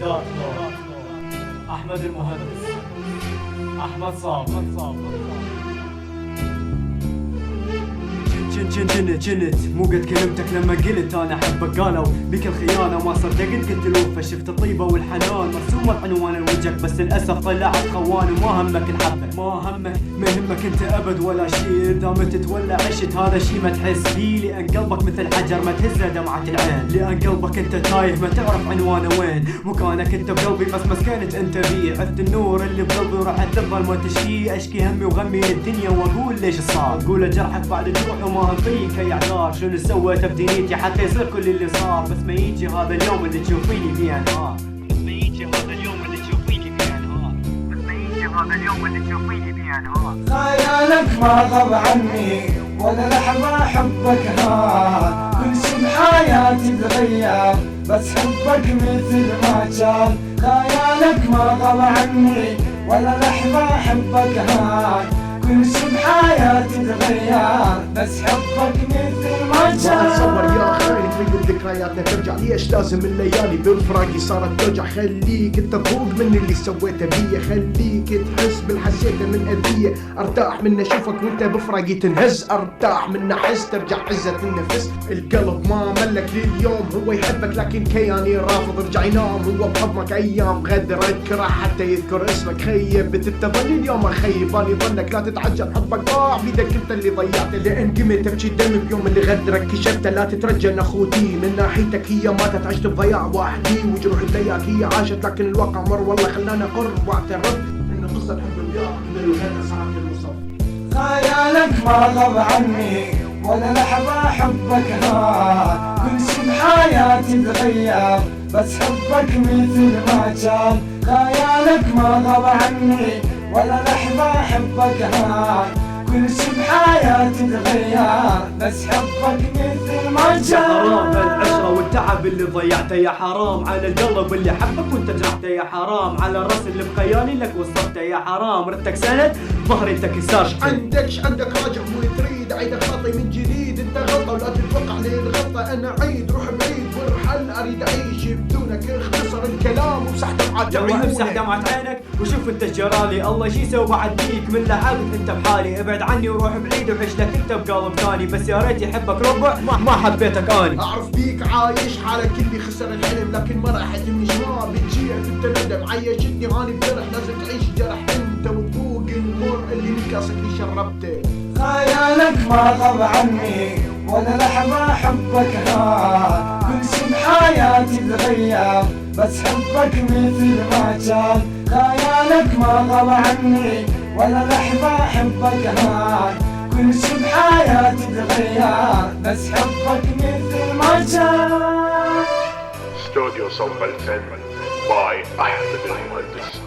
دات أحمد المهندس، أحمد صابر. جنت مو قد كلمتك لما قلت انا احبك، قالوا بك الخيانه وما صدقت قلت له، فشفت الطيبه والحنان مرسومه عنوان وجهك، بس للاسف طلعت خوان وما همك الحبه، ما يهمك انت ابد ولا شيء، دام تتولى عشت هذا شيء ما تحس فيه، لان قلبك مثل حجر ما تهزه دمعه العين، لان قلبك انت تايه ما تعرف عنوانه وين، مكانك انت بقلبي بس مسكنت انت بيه، عفت النور اللي بقلبي وراح تظل ما تشفيه، اشكي همي وغمي الدنيا واقول ليش صار، اقول جرحك بعد جروح وما انطيك اي اعذار، شنو سويت بدنيتي حتى يصير كل اللي صار، بس ما يجي هذا اليوم اللي تشوفيني فيه انهار، بس ما يجي هذا اليوم اللي تشوفيني فيه انهار، بس ما يجي هذا اليوم اللي تشوفيني فيه انهار. خيالك ما غاب عني ولا لحظة حبك هان، كل شي بحياتي تغير بس حبك مثل ما كان، خيالك ما غاب عني ولا لحظة حبك هان، كل شي بحياتي تغير بس حبك مثل ما كان. ما اتصور يا خير من ذكرياتنا ترجع، ليش لازم الليالي بفراقي صارت توجع، خليك انت تذوق من اللي سويته بيا، خليك تحس بالحسيته من اذيه، ارتاح من اشوفك وانت بفراقي تنهز، ارتاح من احس ترجع عزة النفس، القلب ما ملك لليوم هو يحبك لكن كياني رافض رجع ينام، هو بحضنك ايام غدرك راح حتى يذكر اسمك، خيب بتتظل اليوم اخيب اني ظنك، لا تتعجل حبك ضاع بيدك انت اللي ضيعته، لان قمت ابكي دم بيوم اللي غدرك كشفته، لا تترجى اخوتي من ناحيتك هي ماتت عشت بضياع وحدي، وجروح اللياك هي عاشت لكن الواقع مر والله خلاني اقر واعترف ان قصة حب وياك من الغنى صارت المصف. خيالك ما غاب عني ولا لحظة حبك هان، كل شي بحياتي تغير بس حبك مثل ما كان، خيالك ما غاب عني ولا لحظة حبك هان، كل شي بحياتي تغير بس حبك مثل ما كان. يا حرام هالعشرة والتعب اللي ضيعته، يا حرام على القلب اللي حبك وانت جرحته، يا حرام على الراس اللي بخيالي لك وصلته، يا حرام ردتك سند ظهري انت كسرت، عندك راجع مو تريد عيد خطي من جديد، انت غلطة ولا تتوقع لي الغلطة، انا عيد روح بعيد وارحل اريد اعيش بدونك، اختصر الكلام وامسح دمعة عيونك، امسح دمعة عينك وشوف انت جرالي، الله شي سوى بعد بيك من لعبت انت بحالي، ابعد عني وروح بعيد وعيش لك انت بقلب ثاني، بس يا ريت يحبك ربع ما حبيتك اني، اعرف بيك عايش حالك اللي خسر الحلم، لكن ما راح يهمني ما بتجيع انت ندم، عيشتني هاني بجرح لازم تعيش جرح انت وتذوق المر اللي من كاسك اللي شربته. خيالك ما غاب عني ولا لحظة حبك هان، كل شي بحياتي تغير بس حبك مثل ما كان، خيالك ما غاب عني ولا لحظة حبك هان، كل شي بحياتي تغير بس حبك مثل ما كان. استوديو صوب الفن باي أحمد المهندس.